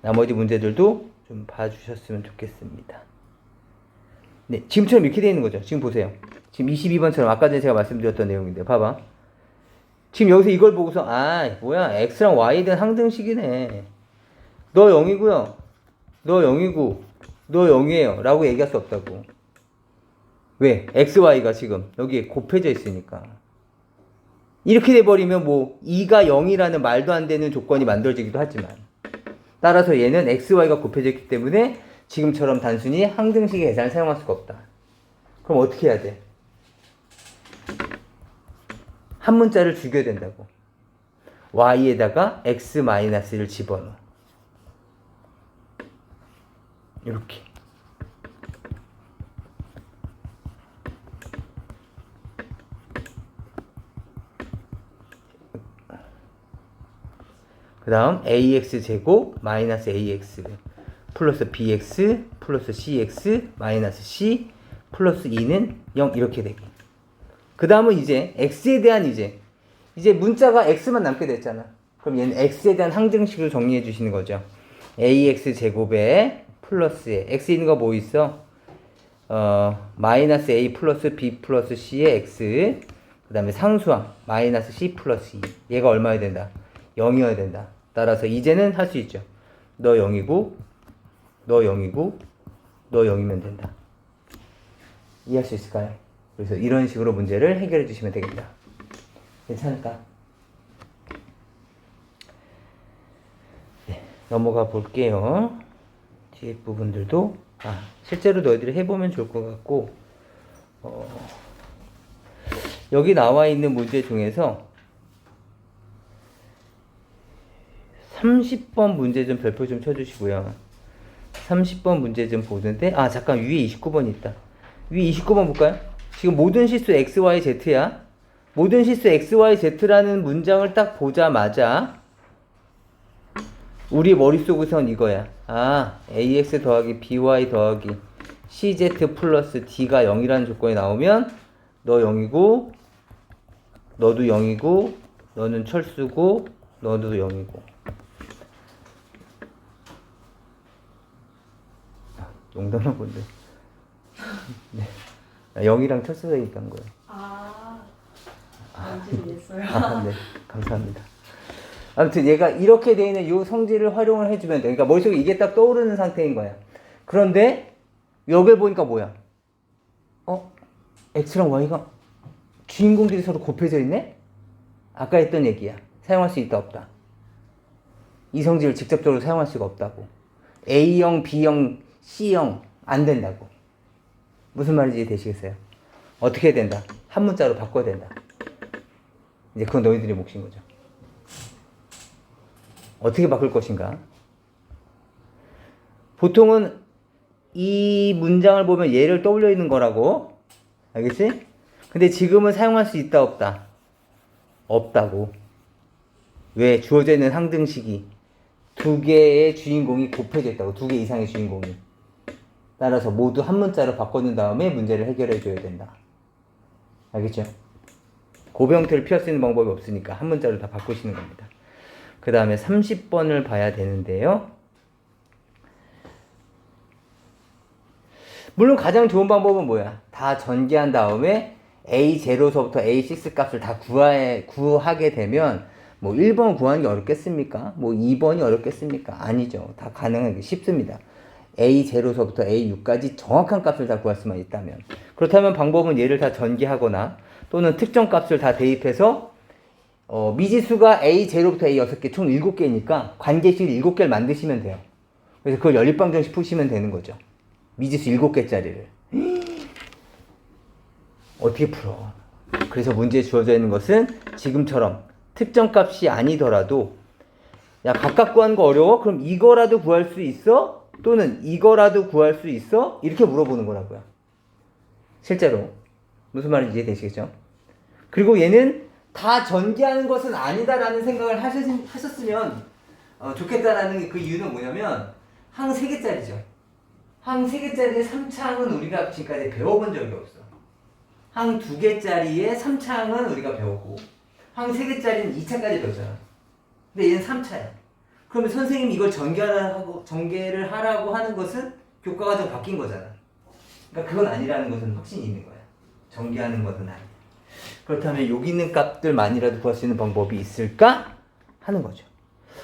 나머지 문제들도 좀 봐주셨으면 좋겠습니다. 네, 지금처럼 이렇게 되어 있는 거죠. 지금 보세요. 지금 22번처럼 아까 전에 제가 말씀드렸던 내용인데 봐봐. 지금 여기서 이걸 보고서 뭐야 x랑 y에 대한 항등식이네. 너 0이고요. 너 0이고 너 0이에요 라고 얘기할 수 없다고. 왜? x, y가 지금 여기에 곱해져 있으니까. 이렇게 돼버리면 뭐 2가 0이라는 말도 안 되는 조건이 만들어지기도 하지만 따라서 얘는 x, y가 곱해져 있기 때문에 지금처럼 단순히 항등식의 계산을 사용할 수가 없다. 그럼 어떻게 해야 돼? 한 문자를 죽여야 된다고. y에다가 x-를 집어넣어. 이렇게. 그 다음 ax 제곱 마이너스 ax 플러스 bx 플러스 cx 마이너스 c 플러스 2는 0 이렇게 되고. 그 다음은 이제 x에 대한 이제 문자가 x만 남게 됐잖아. 그럼 얘는 x에 대한 항등식을 정리해 주시는 거죠. ax 제곱에 플러스에 x 있는 거 뭐 있어? 마이너스 a 플러스 b 플러스 c의 x 그 다음에 상수항 마이너스 c 플러스 2 얘가 얼마여야 된다? 0이어야 된다. 따라서 이제는 할 수 있죠. 너 0이고 너 0이고 너 0이면 된다. 이해할 수 있을까요? 그래서 이런 식으로 문제를 해결해 주시면 되겠다. 괜찮을까? 네, 넘어가 볼게요. 뒤에 부분들도 실제로 너희들이 해보면 좋을 것 같고 여기 나와 있는 문제 중에서 30번 문제 좀 별표 좀 쳐주시고요. 30번 문제 좀 보는데 잠깐 위에 29번 있다. 위에 29번 볼까요? 지금 모든 실수 x, y, z야. 모든 실수 x, y, z라는 문장을 딱 보자마자 우리 머릿속에선 이거야. ax 더하기 by 더하기 cz 플러스 d가 0이라는 조건이 나오면 너 0이고 너도 0이고 너는 철수고 너도 0이고. 농담한 건데. 네. 0이랑 철수가 얘기한 거예요. 이해했어요. 네. 감사합니다. 아무튼 얘가 이렇게 되어 있는 이 성질을 활용을 해주면 돼. 그러니까 머릿속에 이게 딱 떠오르는 상태인 거야. 그런데 여기를 보니까 뭐야? x랑 y가 주인공들이 서로 곱해져 있네? 아까 했던 얘기야. 사용할 수 있다 없다. 이 성질을 직접적으로 사용할 수가 없다고. A형, B형, C형 안 된다고. 무슨 말인지 이해되시겠어요? 어떻게 해야 된다? 한 문자로 바꿔야 된다. 이제 그건 너희들의 몫인 거죠. 어떻게 바꿀 것인가? 보통은 이 문장을 보면 얘를 떠올려 있는 거라고. 알겠지? 근데 지금은 사용할 수 있다 없다? 없다고. 왜? 주어져 있는 항등식이 두 개의 주인공이 곱해져 있다고. 두 개 이상의 주인공이. 따라서 모두 한 문자로 바꿔놓은 다음에 문제를 해결해 줘야 된다. 알겠죠? 고병틀을 피할 수 있는 방법이 없으니까 한 문자로 다 바꾸시는 겁니다. 그 다음에 30번을 봐야 되는데요. 물론 가장 좋은 방법은 뭐야? 다 전개한 다음에 A0서부터 A6 값을 다 구하게 되면 뭐 1번 구하는 게 어렵겠습니까? 뭐 2번이 어렵겠습니까? 아니죠. 다 가능하게 쉽습니다. A0서부터 A6까지 정확한 값을 다 구할 수만 있다면. 그렇다면 방법은 얘를 다 전개하거나 또는 특정 값을 다 대입해서 미지수가 A0부터 A6개 총 7개니까 관계식 7개를 만드시면 돼요. 그래서 그걸 연립방정식 푸시면 되는 거죠. 미지수 7개짜리를. 어떻게 풀어? 그래서 문제에 주어져 있는 것은 지금처럼 특정 값이 아니더라도 야 각각 구하는 거 어려워? 그럼 이거라도 구할 수 있어? 또는 이거라도 구할 수 있어? 이렇게 물어보는 거라고요. 실제로 무슨 말인지 이해되시겠죠? 그리고 얘는 다 전개하는 것은 아니다라는 생각을 하셨으면 좋겠다라는 그 이유는 뭐냐면 항 3개짜리죠. 항 3개짜리의 3차항은 우리가 지금까지 배워본 적이 없어. 항 2개짜리의 3차항은 우리가 배웠고 항 3개짜리는 2차까지 배웠잖아. 근데 얘는 3차야. 그러면 선생님이 이걸 전개를 하라고 하는 것은 교과가 좀 바뀐 거잖아. 그러니까 그건 아니라는 것은 확신이 있는 거야. 전개하는 것은 아니다. 그렇다면 여기 있는 값들만이라도 구할 수 있는 방법이 있을까? 하는 거죠.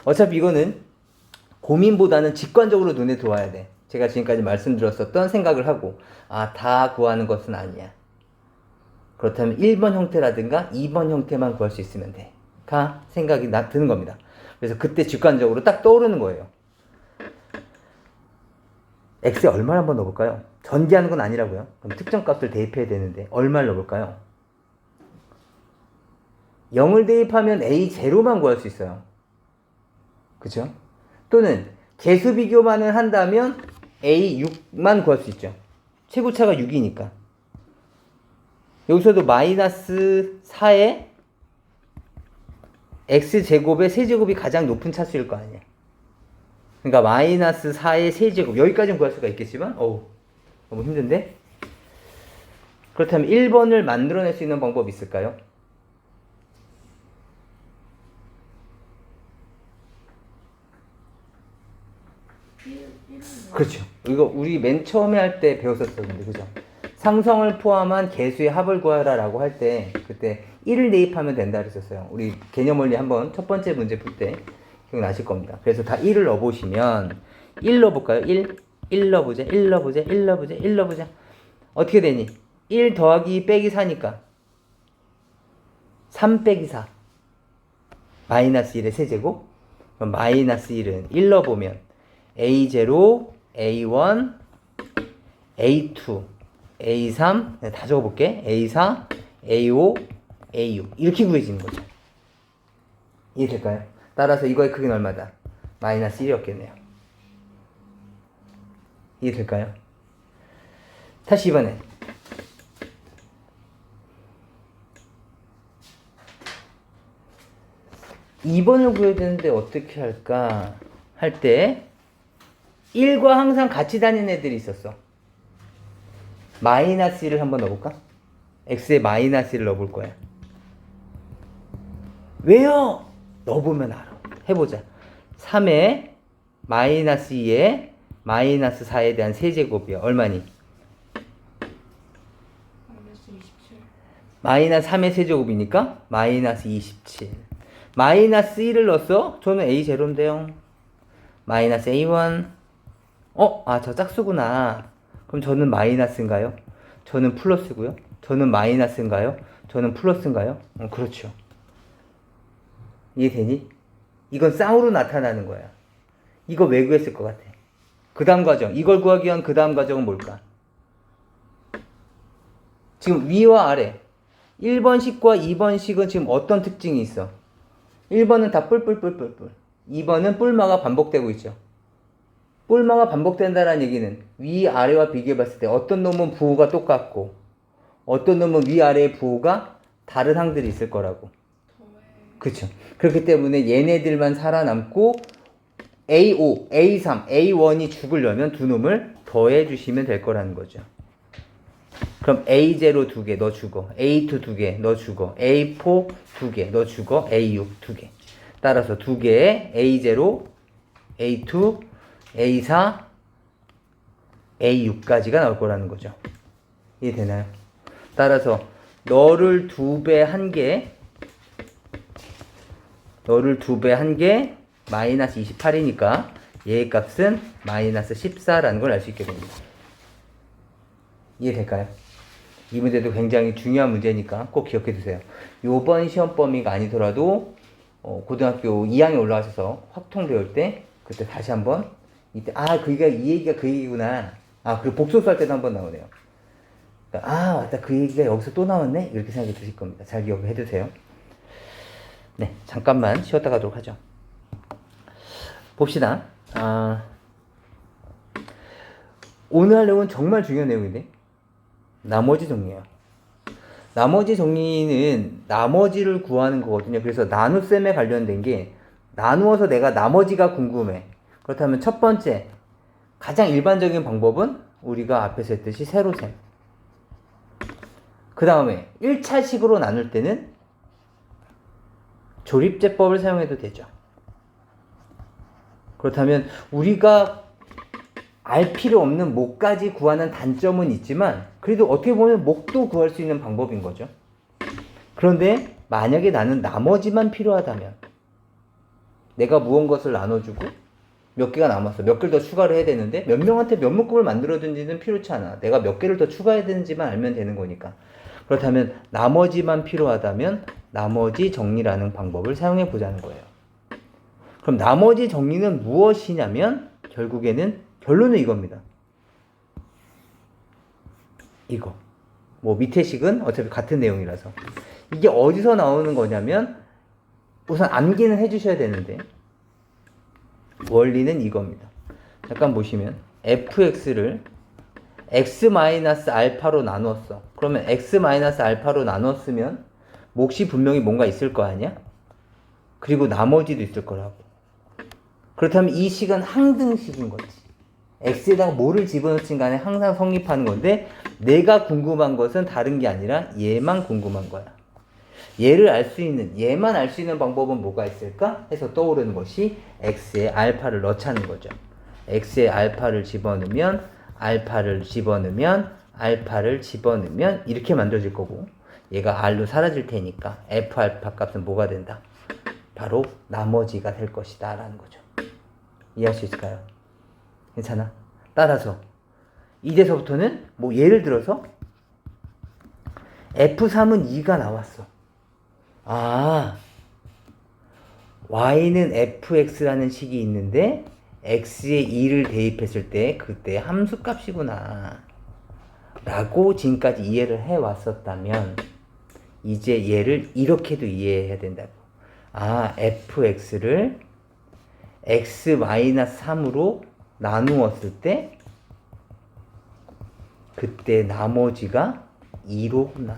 어차피 이거는 고민보다는 직관적으로 눈에 들어와야 돼. 제가 지금까지 말씀드렸었던 생각을 하고 다 구하는 것은 아니야. 그렇다면 1번 형태라든가 2번 형태만 구할 수 있으면 돼. 가 생각이 드는 겁니다. 그래서 그때 직관적으로 딱 떠오르는 거예요. x에 얼마를 한번 넣어볼까요? 전개하는 건 아니라고요. 그럼 특정 값을 대입해야 되는데 얼마를 넣어볼까요? 0을 대입하면 a0만 구할 수 있어요. 그죠? 또는 개수 비교만을 한다면 a6만 구할 수 있죠. 최고차가 6이니까. 여기서도 마이너스 4에 x제곱의 세제곱이 가장 높은 차수일 거 아니에요. 그러니까 마이너스 4의 세제곱 여기까지는 구할 수가 있겠지만 너무 힘든데? 그렇다면 1번을 만들어낼 수 있는 방법이 있을까요? 그렇죠. 이거 우리 맨 처음에 할 때 배웠었는데, 그죠? 상성을 포함한 개수의 합을 구하라 라고 할 때, 그때 1을 대입하면 된다 그랬었어요. 우리 개념 원리 한번 첫 번째 문제 풀 때 기억나실 겁니다. 그래서 다 1을 넣어보시면, 1 넣어볼까요? 1 넣어보자, 1 넣어보자, 1 넣어보자, 1 넣어보자. 어떻게 되니? 1 더하기 빼기 4니까 3 빼기 4. 마이너스 1의 세제곱. 그럼 마이너스 1은 1 넣어보면 A0, A1, A2, A3, 다 적어볼게. A4, A5, A6. 이렇게 구해지는 거죠. 이해될까요? 따라서 이거의 크기는 얼마다? 마이너스 1이었겠네요. 이해될까요? 다시 이번에. (2번을) 구해야 되는데 어떻게 할까? 할 때 1과 항상 같이 다니는 애들이 있었어. 마이너스 1을 한번 넣어볼까? x에 마이너스 1을 넣어볼 거야. 왜요? 넣어보면 알아. 해보자. 3에 마이너스 2에 마이너스 4에 대한 세제곱이야. 얼마니? 마이너스 27. 마이너스 3의 세제곱이니까 마이너스 27. 마이너스 1을 넣었어? 저는 A0인데요. 마이너스 A1. 저 짝수구나. 그럼 저는 마이너스인가요? 저는 플러스고요. 저는 마이너스인가요? 저는 플러스인가요? 그렇죠. 이해되니? 이건 쌍으로 나타나는 거야. 이거 왜 구했을 것 같아? 그 다음 과정. 이걸 구하기 위한 그 다음 과정은 뭘까? 지금 위와 아래 1번식과 2번식은 지금 어떤 특징이 있어? 1번은 다 뿔뿔뿔뿔뿔. 2번은 뿔마가 반복되고 있죠. 뿔마가 반복된다는 얘기는 위아래와 비교해 봤을 때 어떤 놈은 부호가 똑같고 어떤 놈은 위아래의 부호가 다른 항들이 있을 거라고. 그쵸. 그렇기 때문에 얘네들만 살아남고 A5, A3, A1이 죽으려면 두 놈을 더해 주시면 될 거라는 거죠. 그럼 A0 2개 너 죽어. A2 2개 너 죽어. A4 2개 너 죽어. A6 2개. 따라서 두 개의 A0, A2, A4, A6까지가 나올 거라는 거죠. 이해되나요? 따라서 너를 2배 한 개, 너를 2배 한 개 마이너스 28이니까 얘의 값은 마이너스 14라는 걸 알 수 있게 됩니다. 이해될까요? 이 문제도 굉장히 중요한 문제니까 꼭 기억해 두세요. 요번 시험 범위가 아니더라도 고등학교 2학년 올라가셔서 확통 배울 때 그때 다시 한번 이때 그니까 이 얘기가 그 얘기구나. 그리고 복소수 할 때도 한번 나오네요. 그러니까, 맞다. 그 얘기가 여기서 또 나왔네? 이렇게 생각이 드실 겁니다. 잘 기억해 두세요. 네, 잠깐만 쉬었다 가도록 하죠. 봅시다. 오늘 할 내용은 정말 중요한 내용인데 나머지 정리해요. 나머지 정리는 나머지를 구하는 거거든요. 그래서 나눗셈에 관련된 게 나누어서 내가 나머지가 궁금해. 그렇다면 첫 번째, 가장 일반적인 방법은 우리가 앞에서 했듯이 세로셈. 그 다음에 1차식으로 나눌 때는 조립제법을 사용해도 되죠. 그렇다면 우리가 알 필요 없는 목까지 구하는 단점은 있지만 그래도 어떻게 보면 목도 구할 수 있는 방법인 거죠. 그런데 만약에 나는 나머지만 필요하다면 내가 무언가를 나눠주고 몇 개가 남았어. 몇 개를 더 추가를 해야 되는데 몇 명한테 몇 묶음을 만들어둔지는 필요치 않아. 내가 몇 개를 더 추가해야 되는지만 알면 되는 거니까. 그렇다면 나머지만 필요하다면 나머지 정리라는 방법을 사용해 보자는 거예요. 그럼 나머지 정리는 무엇이냐면 결론은 이겁니다. 이거. 뭐 밑에 식은 어차피 같은 내용이라서. 이게 어디서 나오는 거냐면 우선 암기는 해주셔야 되는데 원리는 이겁니다. 잠깐 보시면 fx를 x-알파로 나누었어. 그러면 x-알파로 나눴으면 몫이 분명히 뭔가 있을 거 아니야? 그리고 나머지도 있을 거라고. 그렇다면 이 식은 항등식인 거지. x에다가 뭐를 집어넣든 간에 항상 성립하는 건데 내가 궁금한 것은 다른 게 아니라 얘만 궁금한 거야. 얘만 알 수 있는 방법은 뭐가 있을까? 해서 떠오르는 것이 x에 알파를 넣자는 거죠. x에 알파를 집어넣으면 이렇게 만들어질 거고 얘가 r로 사라질 테니까 f 알파 값은 뭐가 된다? 바로 나머지가 될 것이다 라는 거죠. 이해할 수 있을까요? 괜찮아? 따라서 이제서부터는 뭐 예를 들어서 F3은 2가 나왔어. y는 fx라는 식이 있는데 x에 2를 대입했을 때 그때 함수값이구나 라고 지금까지 이해를 해왔었다면 이제 얘를 이렇게도 이해해야 된다고. fx를 x-3으로 나누었을 때 그때 나머지가 2로구나.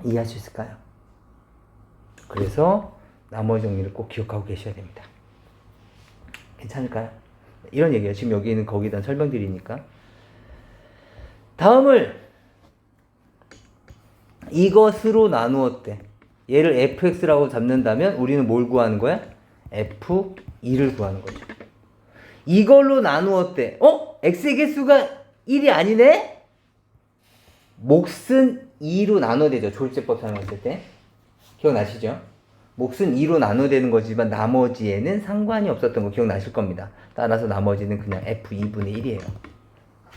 이해할 수 있을까요? 그래서 나머지 정리를 꼭 기억하고 계셔야 됩니다. 괜찮을까요? 이런 얘기예요. 지금 여기는 거기다 설명드리니까. 다음을 이것으로 나누었대. 얘를 fx라고 잡는다면 우리는 뭘 구하는 거야? f2를 구하는 거죠. 이걸로 나누었대. x의 개수가 1이 아니네? 몫은 2로 나눠되죠. 조립제법 사용했을 때. 기억나시죠? 몫은 2로 나눠되는 거지만 나머지에는 상관이 없었던 거 기억나실 겁니다. 따라서 나머지는 그냥 f2분의 1이에요.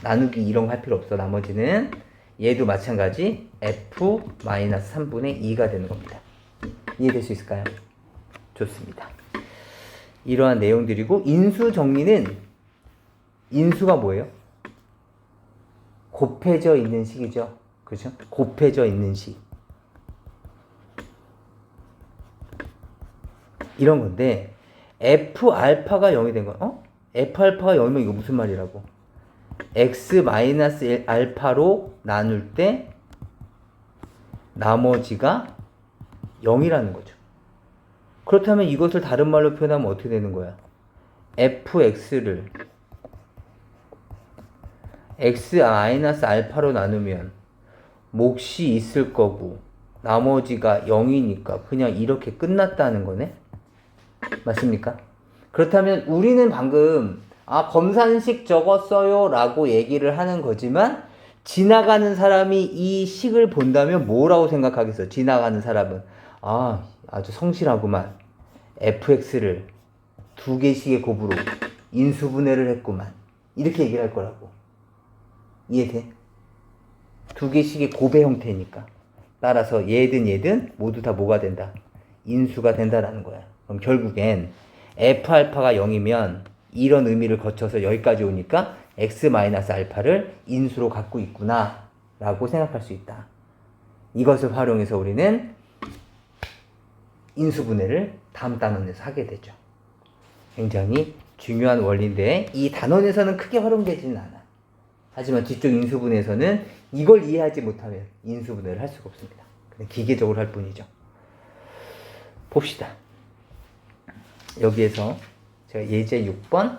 나누기 이런 거 할 필요 없어. 나머지는 얘도 마찬가지 f-3분의 2가 되는 겁니다. 이해될 수 있을까요? 좋습니다. 이러한 내용들이고 인수 정리는 인수가 뭐예요? 곱해져 있는 식이죠. 그죠? 곱해져 있는 식. 이런 건데 F알파가 0이 된 거. F알파가 0이면 이거 무슨 말이라고? X-알파로 나눌 때 나머지가 0이라는 거죠. 그렇다면 이것을 다른 말로 표현하면 어떻게 되는 거야? fx를 x-알파로 나누면 몫이 있을 거고 나머지가 0이니까 그냥 이렇게 끝났다는 거네? 맞습니까? 그렇다면 우리는 방금 검산식 적었어요 라고 얘기를 하는 거지만 지나가는 사람이 이 식을 본다면 뭐라고 생각하겠어? 지나가는 사람은 아주 성실하구만. fx를 두 개씩의 곱으로 인수분해를 했구만. 이렇게 얘기를 할 거라고. 이해돼? 두 개씩의 곱의 형태니까. 따라서 얘든 모두 다 뭐가 된다? 인수가 된다라는 거야. 그럼 결국엔 f알파가 0이면 이런 의미를 거쳐서 여기까지 오니까 x-알파를 인수로 갖고 있구나 라고 생각할 수 있다. 이것을 활용해서 우리는 인수분해를 다음 단원에서 하게 되죠. 굉장히 중요한 원리인데 이 단원에서는 크게 활용되지는 않아. 하지만 뒤쪽 인수분해에서는 이걸 이해하지 못하면 인수분해를 할 수가 없습니다. 그냥 기계적으로 할 뿐이죠. 봅시다. 여기에서 제가 예제 6번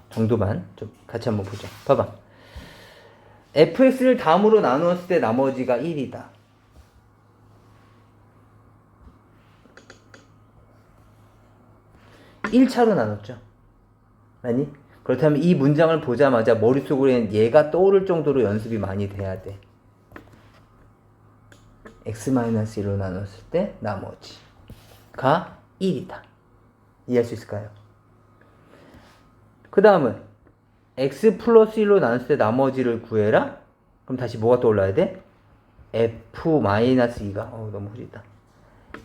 정도만 좀 같이 한번 보죠. 봐봐. fx를 다음으로 나누었을 때 나머지가 1이다. 1차로 나눴죠. 아니? 그렇다면 이 문장을 보자마자 머릿속으로는 얘가 떠오를 정도로 연습이 많이 돼야 돼. x-1로 나눴을 때 나머지가 1이다. 이해할 수 있을까요? 그 다음은 x 플러스 1로 나눴을 때 나머지를 구해라? 그럼 다시 뭐가 떠올라야 돼? f-2가 너무 흐리다.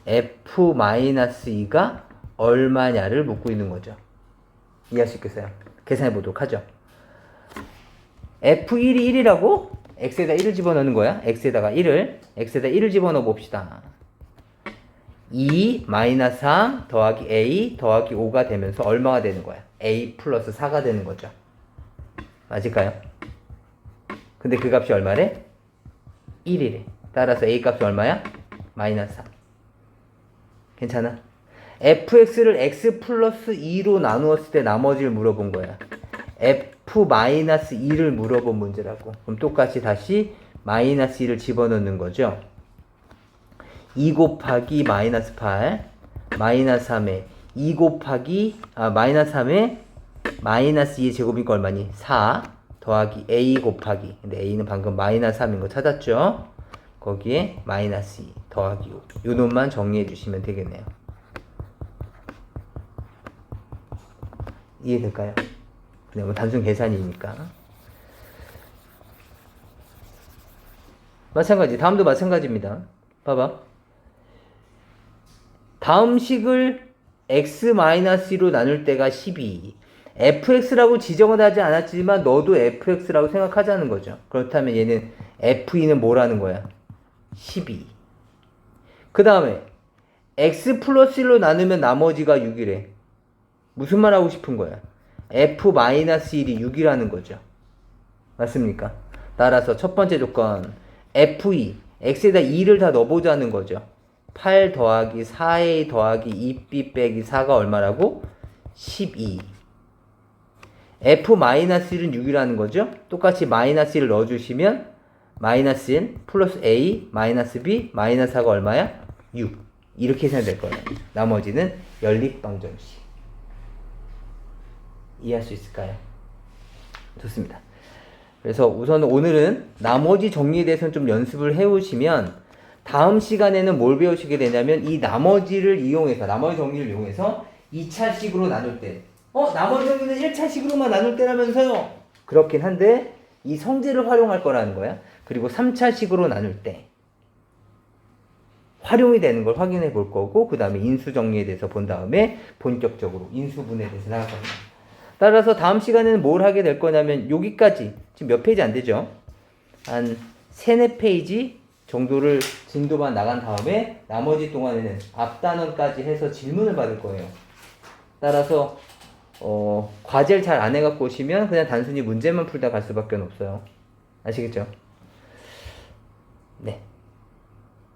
f-2가 얼마냐를 묻고 있는 거죠. 이해할 수 있겠어요? 계산해 보도록 하죠. f1이 1이라고? x에다 1을 집어넣는 거야. x에다가 1을 집어넣어 봅시다. 2-3 더하기 a 더하기 5가 되면서 얼마가 되는 거야? a 플러스 4가 되는 거죠. 맞을까요? 근데 그 값이 얼마래? 1이래. 따라서 a 값이 얼마야? -3. 괜찮아? fx를 x 플러스 2로 나누었을 때 나머지를 물어본 거야. f-2를 물어본 문제라고. 그럼 똑같이 다시 -2를 집어넣는 거죠. 2 곱하기 -8 -3에 2 곱하기 -3에 -2의 제곱이니까 얼마니? 4 더하기 a 곱하기, 근데 a는 방금 -3인 거 찾았죠? 거기에 -2 더하기 5. 요 놈만 정리해 주시면 되겠네요. 이해될까요? 그냥 뭐 단순 계산이니까. 마찬가지, 다음도 마찬가지입니다. 봐봐. 다음 식을 x-2로 나눌 때가 12. fx라고 지정은 하지 않았지만 너도 fx라고 생각하자는 거죠. 그렇다면 얘는 f2는 뭐라는 거야? 12. 그 다음에 x 플러스 1로 나누면 나머지가 6이래. 무슨 말 하고 싶은 거야? f-1이 6이라는 거죠. 맞습니까? 따라서 첫 번째 조건 f2, x에다 2를 다 넣어보자는 거죠. 8 더하기 4a 더하기 2b 빼기 4가 얼마라고? 12. f-1은 6이라는 거죠. 똑같이 -1을 넣어주시면 -1 플러스 a 마이너스 b 마이너스 4가 얼마야? 6. 이렇게 해서 될 거예요. 나머지는 연립방정식. 이해할 수 있을까요? 좋습니다. 그래서 우선 오늘은 나머지 정리에 대해서는 좀 연습을 해오시면 다음 시간에는 뭘 배우시게 되냐면 이 나머지를 이용해서, 나머지 정리를 이용해서 2차식으로 나눌 때 나머지 정리는 1차식으로만 나눌 때라면서요. 그렇긴 한데 이 성질을 활용할 거라는 거야. 그리고 3차식으로 나눌 때 활용이 되는 걸 확인해 볼 거고, 그 다음에 인수 정리에 대해서 본 다음에 본격적으로 인수분해에 대해서 나갈 겁니다. 따라서 다음 시간에는 뭘 하게 될 거냐면 여기까지, 지금 몇 페이지 안 되죠? 한 3, 4페이지 정도를 진도만 나간 다음에 나머지 동안에는 앞단원까지 해서 질문을 받을 거예요. 따라서 과제를 잘 안 해갖고 오시면 그냥 단순히 문제만 풀다 갈 수밖에 없어요. 아시겠죠? 네.